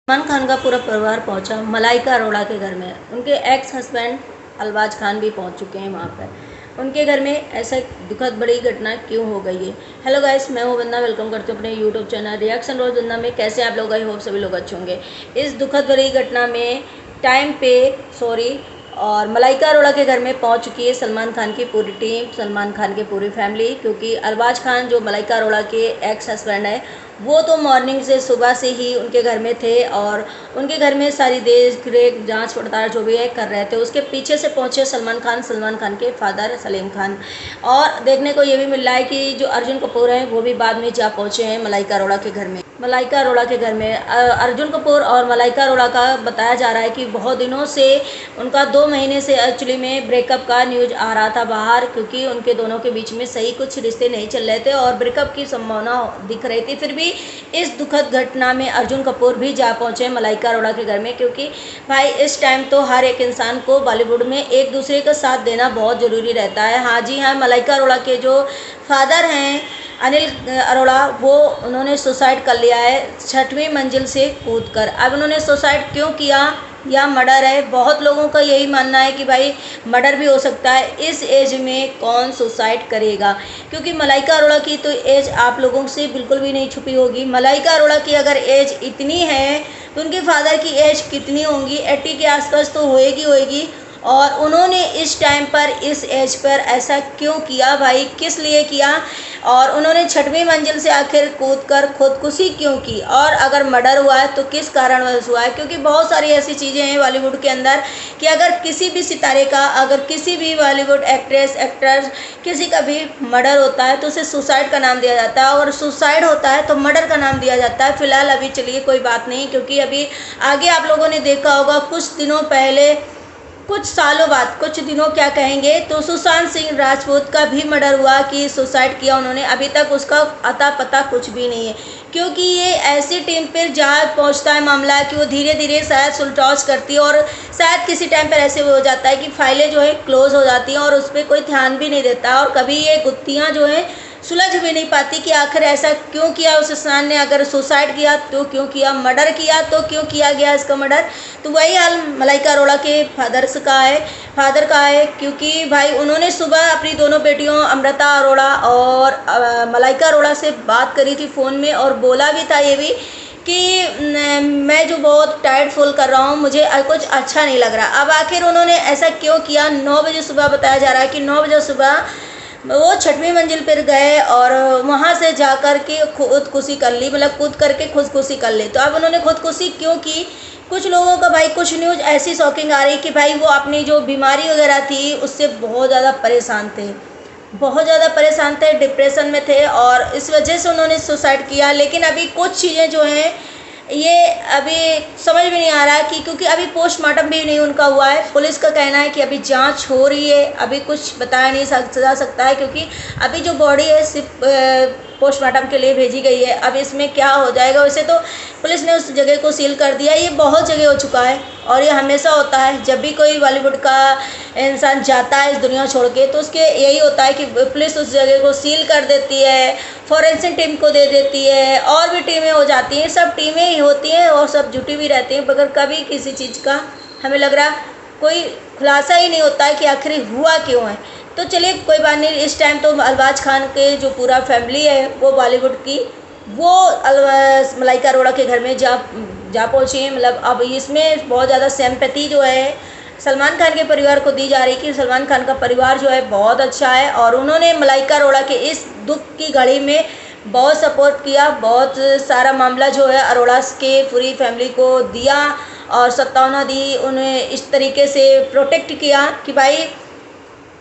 सलमान खान का पूरा परिवार पहुंचा मलाइका अरोड़ा के घर में। उनके एक्स हस्बैंड अलबाज खान भी पहुंच चुके हैं वहां पर। उनके घर में ऐसा दुखद बड़ी घटना क्यों हो गई है। हेलो गाइस, मैं हूं वंदना, वेलकम करती हूं अपने यूट्यूब चैनल रिएक्शन रोज वंदना में। कैसे आप लोग? आई होप सभी लोग अच्छे होंगे। इस दुखद बड़ी घटना में टाइम पे और मलाइका अरोड़ा के घर में पहुंच चुकी है सलमान खान की पूरी टीम, सलमान खान की पूरी फैमिली। क्योंकि अरबाज खान जो मलाइका अरोड़ा के एक्स हस्बैंड है, वो तो मॉर्निंग से सुबह से ही उनके घर में थे और उनके घर में सारी देख रेख जांच पड़ताल जो भी है कर रहे थे। उसके पीछे से पहुंचे सलमान खान के फादर सलीम खान। और देखने को ये भी मिल रहा है कि जो अर्जुन कपूर हैं वो भी बाद में जा पहुंचे हैं मलाइका अरोड़ा के घर में। मलाइका अरोड़ा के घर में अर्जुन कपूर और मलाइका अरोड़ा का बताया जा रहा है कि बहुत दिनों से उनका 2 महीने से एक्चुअली में ब्रेकअप का न्यूज आ रहा था बाहर। क्योंकि उनके दोनों के बीच में सही कुछ रिश्ते नहीं चल रहे थे और ब्रेकअप की संभावना दिख रही थी। फिर भी इस दुखद घटना में अर्जुन कपूर भी जा पहुंचे मलाइका अरोड़ा के घर में। क्योंकि भाई इस टाइम तो हर एक इंसान को बॉलीवुड में एक दूसरे का साथ देना बहुत ज़रूरी रहता है। हाँ जी हाँ, मलाइका अरोड़ा के जो फादर हैं अनिल अरोड़ा, वो उन्होंने सुसाइड कर लिया है 6वीं मंजिल से कूदकर। अब उन्होंने सुसाइड क्यों किया या मर्डर है, बहुत लोगों का यही मानना है कि भाई मर्डर भी हो सकता है। इस एज में कौन सुसाइड करेगा? क्योंकि मलाइका अरोड़ा की तो एज आप लोगों से बिल्कुल भी नहीं छुपी होगी। मलाइका अरोड़ा की अगर एज इतनी है तो उनके फादर की एज कितनी होंगी? 80 के आसपास तो होएगी। और उन्होंने इस टाइम पर इस एज पर ऐसा क्यों किया भाई, किस लिए किया? और उन्होंने 6वीं मंजिल से आखिर कूदकर खुदकुशी क्यों की? और अगर मर्डर हुआ है तो किस कारणवश हुआ है? क्योंकि बहुत सारी ऐसी चीज़ें हैं बॉलीवुड के अंदर कि अगर किसी भी सितारे का, अगर किसी भी बॉलीवुड एक्ट्रेस एक्टर किसी का भी मर्डर होता है तो उसे सुसाइड का नाम दिया जाता है, और सुसाइड होता है तो मर्डर का नाम दिया जाता है। फिलहाल अभी चलिए कोई बात नहीं, क्योंकि अभी आगे आप लोगों ने देखा होगा कुछ दिनों पहले, कुछ सालों बाद, कुछ दिनों क्या कहेंगे, तो सुशांत सिंह राजपूत का भी मर्डर हुआ कि सुसाइड किया उन्होंने। अभी तक उसका अता पता कुछ भी नहीं है। क्योंकि ये ऐसी टीम पर जा पहुंचता है मामला कि वो धीरे धीरे शायद सुलटॉस करती है और शायद किसी टाइम पर ऐसे हो जाता है कि फाइलें जो है क्लोज हो जाती हैं और उस पर कोई ध्यान भी नहीं देता। और कभी ये गुत्थियाँ जो हैं सुलझ भी नहीं पाती कि आखिर ऐसा क्यों किया उस इंसान ने। अगर सुसाइड किया तो क्यों किया, मर्डर किया तो क्यों किया गया इसका मर्डर। तो वही हाल मलाइका अरोड़ा के फादर का है। क्योंकि भाई उन्होंने सुबह अपनी दोनों बेटियों अमृता अरोड़ा और मलाइका अरोड़ा से बात करी थी फ़ोन में, और बोला भी था ये भी कि मैं जो बहुत टायर्ड फील कर रहा हूँ, मुझे कुछ अच्छा नहीं लग रहा। अब आखिर उन्होंने ऐसा क्यों किया? 9 बजे सुबह बताया जा रहा है कि 9 बजे सुबह वो 6वीं मंजिल पर गए और वहाँ से जाकर के खुदकुशी कर ली, मतलब कूद करके खुदकुशी कर ली। तो अब उन्होंने खुदकुशी क्यों की? कुछ लोगों का भाई, कुछ न्यूज़ ऐसी शॉकिंग आ रही कि भाई वो अपनी जो बीमारी वगैरह थी उससे बहुत ज़्यादा परेशान थे, डिप्रेशन में थे, और इस वजह से उन्होंने सुसाइड किया। लेकिन अभी कुछ चीज़ें जो हैं ये अभी समझ में नहीं आ रहा है कि, क्योंकि अभी पोस्टमार्टम भी नहीं उनका हुआ है। पुलिस का कहना है कि अभी जांच हो रही है, अभी कुछ बताया नहीं जा सकता है, क्योंकि अभी जो बॉडी है सिर्फ पोस्टमार्टम के लिए भेजी गई है। अब इसमें क्या हो जाएगा? वैसे तो पुलिस ने उस जगह को सील कर दिया। ये बहुत जगह हो चुका है और ये हमेशा होता है जब भी कोई बॉलीवुड का इंसान जाता है इस दुनिया छोड़ के, तो उसके यही होता है कि पुलिस उस जगह को सील कर देती है, फॉरेंसिक टीम को दे देती है, और भी टीमें हो जाती हैं। सब टीमें ही होती हैं और सब जुटी भी रहती हैं, मगर कभी किसी चीज़ का हमें लग रहा कोई खुलासा ही नहीं होता है कि आखिर हुआ क्यों है। तो चलिए कोई बात नहीं। इस टाइम तो अरबाज खान के जो पूरा फैमिली है वो बॉलीवुड की, वो मलाइका अरोड़ा के घर में जा पहुँची है। मतलब अब इसमें बहुत ज़्यादा सिंपैथी जो है सलमान खान के परिवार को दी जा रही है कि सलमान खान का परिवार जो है बहुत अच्छा है और उन्होंने मलाइका अरोड़ा के इस दुख की घड़ी में बहुत सपोर्ट किया। बहुत सारा मामला जो है अरोड़ा के पूरी फैमिली को दिया और सत्तावना दी, उन्हें इस तरीके से प्रोटेक्ट किया कि भाई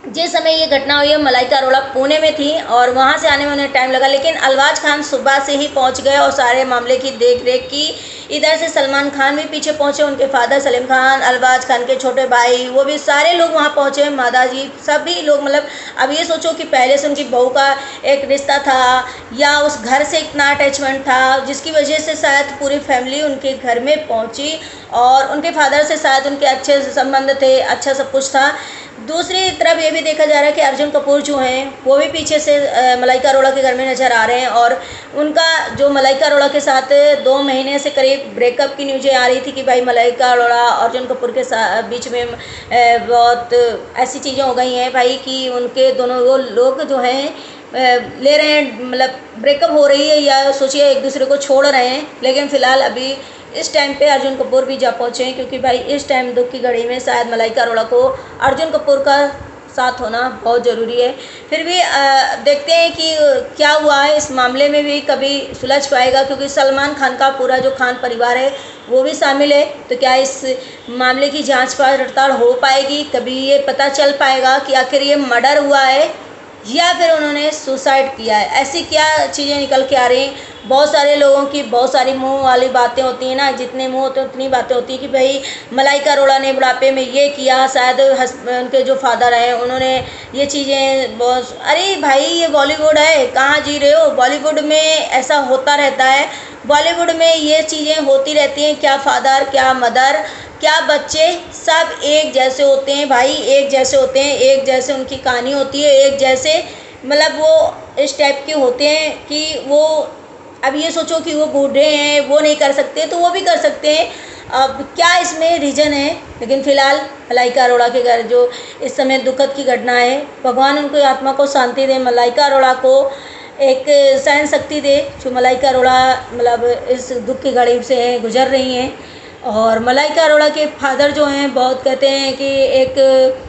जिस समय ये घटना हुई है मलाइका अरोड़ा पुणे में थी और वहाँ से आने में उन्हें टाइम लगा, लेकिन अरबाज खान सुबह से ही पहुँच गए और सारे मामले की देख रेख की। इधर से सलमान खान भी पीछे पहुँचे, उनके फादर सलीम खान, अरबाज खान के छोटे भाई, वो भी सारे लोग वहाँ पहुँचे, मादाजी, सभी लोग। मतलब अब ये सोचो कि पहले से उनकी बहू का एक रिश्ता था या उस घर से इतना अटैचमेंट था जिसकी वजह से शायद पूरी फैमिली उनके घर में पहुँची और उनके फादर से शायद उनके अच्छे संबंध थे, अच्छा सब कुछ था। दूसरी तरफ ये भी देखा जा रहा है कि अर्जुन कपूर जो हैं वो भी पीछे से मलाइका अरोड़ा के घर में नज़र आ रहे हैं, और उनका जो मलाइका अरोड़ा के साथ 2 महीने से करीब ब्रेकअप की न्यूज़ें आ रही थी कि भाई मलाइका अरोड़ा अर्जुन कपूर के साथ बीच में बहुत ऐसी चीज़ें हो गई हैं भाई कि उनके दोनों वो लोग जो हैं ले रहे हैं, मतलब ब्रेकअप हो रही है या सोचिए एक दूसरे को छोड़ रहे हैं। लेकिन फ़िलहाल अभी इस टाइम पे अर्जुन कपूर भी जा पहुँचे हैं, क्योंकि भाई इस टाइम दुख की घड़ी में शायद मलाइका अरोड़ा को अर्जुन कपूर का साथ होना बहुत ज़रूरी है। फिर भी देखते हैं कि क्या हुआ है इस मामले में, भी कभी सुलझ पाएगा, क्योंकि सलमान खान का पूरा जो खान परिवार है वो भी शामिल है। तो क्या इस मामले की जांच पड़ताल हो पाएगी, कभी ये पता चल पाएगा कि आखिर ये मर्डर हुआ है या फिर उन्होंने सुसाइड किया है। ऐसी क्या चीज़ें निकल के आ रही हैं। बहुत सारे लोगों की बहुत सारी मुंह वाली बातें होती हैं ना, जितने मुंह होते हैं उतनी बातें होती हैं कि भाई मलाइका अरोड़ा ने बुढ़ापे में ये किया, शायद उनके जो फादर हैं उन्होंने ये चीज़ें बहुत। अरे भाई ये बॉलीवुड है, कहाँ जी रहे हो। बॉलीवुड में ऐसा होता रहता है, बॉलीवुड में ये चीज़ें होती रहती हैं। क्या फादर, क्या मदर, क्या बच्चे, सब एक जैसे होते हैं भाई, एक जैसे होते हैं, एक जैसे उनकी कहानी होती है, एक जैसे मतलब वो इस टाइप के होते हैं कि वो अब ये सोचो कि वो बूढ़े हैं, वो नहीं कर सकते तो वो भी कर सकते हैं। अब क्या इसमें रीज़न है। लेकिन फ़िलहाल मलाइका अरोड़ा के घर जो इस समय दुखद की घटना है, भगवान उनकी आत्मा को शांति दे, मलाइका अरोड़ा को एक सहन शक्ति दे, जो मलाइका अरोड़ा मतलब इस दुख की घड़ी से गुजर रही हैं। और मलाइका अरोड़ा के फादर जो हैं बहुत कहते हैं कि एक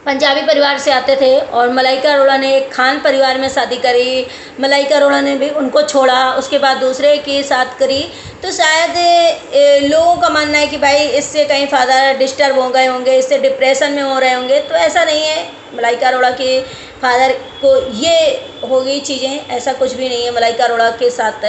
पंजाबी परिवार से आते थे, और मलाइका अरोड़ा ने एक खान परिवार में शादी करी। मलाइका अरोड़ा ने भी उनको छोड़ा, उसके बाद दूसरे के साथ करी। तो शायद लोगों का मानना है कि भाई इससे कहीं फादर डिस्टर्ब हो गए होंगे, इससे डिप्रेशन में हो रहे होंगे। तो ऐसा नहीं है, मलाइका अरोड़ा के फादर को ये हो गई चीज़ें, ऐसा कुछ भी नहीं है। मलाइका अरोड़ा के साथ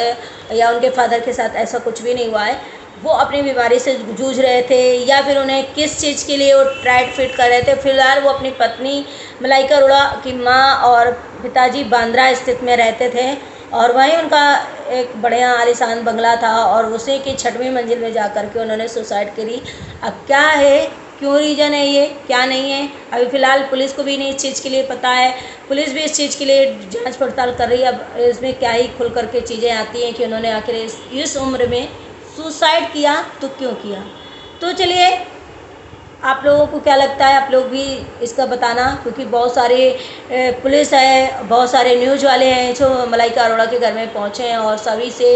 या उनके फादर के साथ ऐसा कुछ भी नहीं हुआ है। वो अपनी बीमारी से जूझ रहे थे, या फिर उन्हें किस चीज़ के लिए वो टाइट फिट कर रहे थे। फिलहाल वो अपनी पत्नी मलाइका अरोड़ा की माँ और पिताजी बांद्रा स्थित में रहते थे, और वहीं उनका एक बढ़िया आलीशान बंगला था, और उसी की 6वीं मंजिल में जा कर के उन्होंने सुसाइड करी। अब क्या है, क्यों रीज़न है ये, क्या नहीं है, अभी फ़िलहाल पुलिस को भी नहीं इस चीज़ के लिए पता है। पुलिस भी इस चीज़ के लिए जांच पड़ताल कर रही है। अब इसमें क्या ही खुल करके चीज़ें आती हैं कि उन्होंने आखिर इस उम्र में सुसाइड किया तो क्यों किया। तो चलिए, आप लोगों को क्या लगता है, आप लोग भी इसका बताना, क्योंकि बहुत सारे पुलिस है, बहुत सारे न्यूज़ वाले हैं जो मलाइका अरोड़ा के घर में पहुँचे हैं और सभी से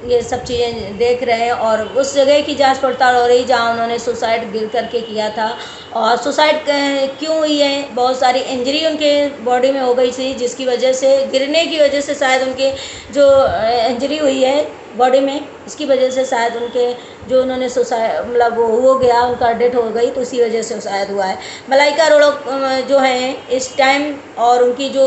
ये सब चीज़ें देख रहे हैं, और उस जगह की जांच पड़ताल हो रही जहां उन्होंने सुसाइड गिर करके किया था। और सुसाइड क्यों हुई है, बहुत सारी इंजरी उनके बॉडी में हो गई थी, जिसकी वजह से, गिरने की वजह से शायद उनके जो इंजरी हुई है बॉडी में, इसकी वजह से शायद उनके जो उन्होंने सुसाइड मतलब वो हो गया, उनका डेथ हो गई, तो इसी वजह से शायद हुआ है। मलाइका अरोड़ा जो हैं इस टाइम, और उनकी जो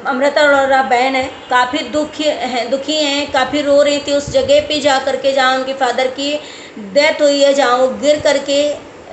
अमृता अरोड़ा बहन है, काफ़ी दुखी हैं, काफ़ी रो रही थी उस जगह पे जा कर के जहाँ उनके फादर की डेथ हुई है, जहाँ वो गिर करके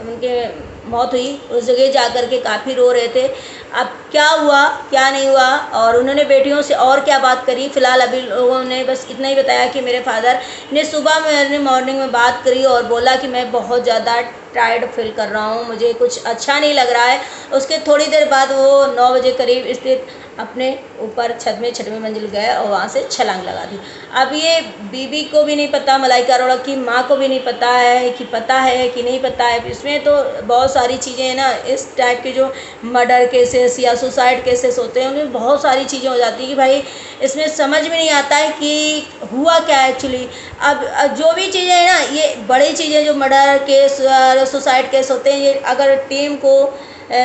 उनके मौत हुई, उस जगह जा कर के काफ़ी रो रहे थे। अब क्या हुआ क्या नहीं हुआ, और उन्होंने बेटियों से और क्या बात करी, फ़िलहाल अभी लोगों ने बस इतना ही बताया कि मेरे फादर ने सुबह मैंने मॉर्निंग में बात करी और बोला कि मैं बहुत ज़्यादा टायर्ड फील कर रहा हूँ, मुझे कुछ अच्छा नहीं लग रहा है। उसके थोड़ी देर बाद वो 9 बजे करीब स्थित अपने ऊपर छत में 6वीं मंजिल गए और वहाँ से छलांग लगा दी। अब ये बीबी को भी नहीं पता, मलाइका अरोड़ा की माँ को भी नहीं पता है कि नहीं पता है। इसमें तो बहुत सारी चीज़ें हैं ना, इस टाइप के जो मर्डर केसेस या सुसाइड केसेस होते हैं उनमें बहुत सारी चीज़ें हो जाती हैं कि भाई इसमें समझ में नहीं आता है कि हुआ क्या एक्चुअली। अब जो भी चीज़ें हैं ना, ये बड़ी चीज़ें जो मर्डर केस और सुसाइड केस होते हैं, ये अगर टीम को,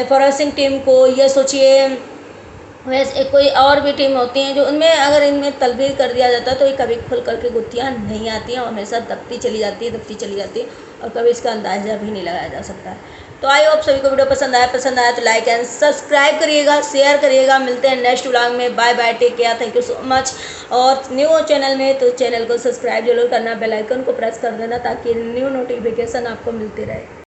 फॉरेंसिक टीम को, ये सोचिए वैसे कोई और भी टीम होती हैं जो उनमें अगर इनमें तलबीर कर दिया जाता है तो ये कभी खुल करके गुत्थियाँ नहीं आती हैं, और हमेशा दबती चली जाती है, और कभी इसका अंदाज़ा भी नहीं लगाया जा सकता है। तो आई होप सभी को वीडियो पसंद आया तो लाइक एंड सब्सक्राइब करिएगा, शेयर करिएगा। मिलते हैं नेक्स्ट व्लॉग में। Bye bye, take care, thank you so much. और न्यू हो चैनल में तो चैनल को सब्सक्राइब जरूर करना, बेल आइकन को प्रेस कर देना ताकि न्यू नोटिफिकेशन आपको मिलती रहे।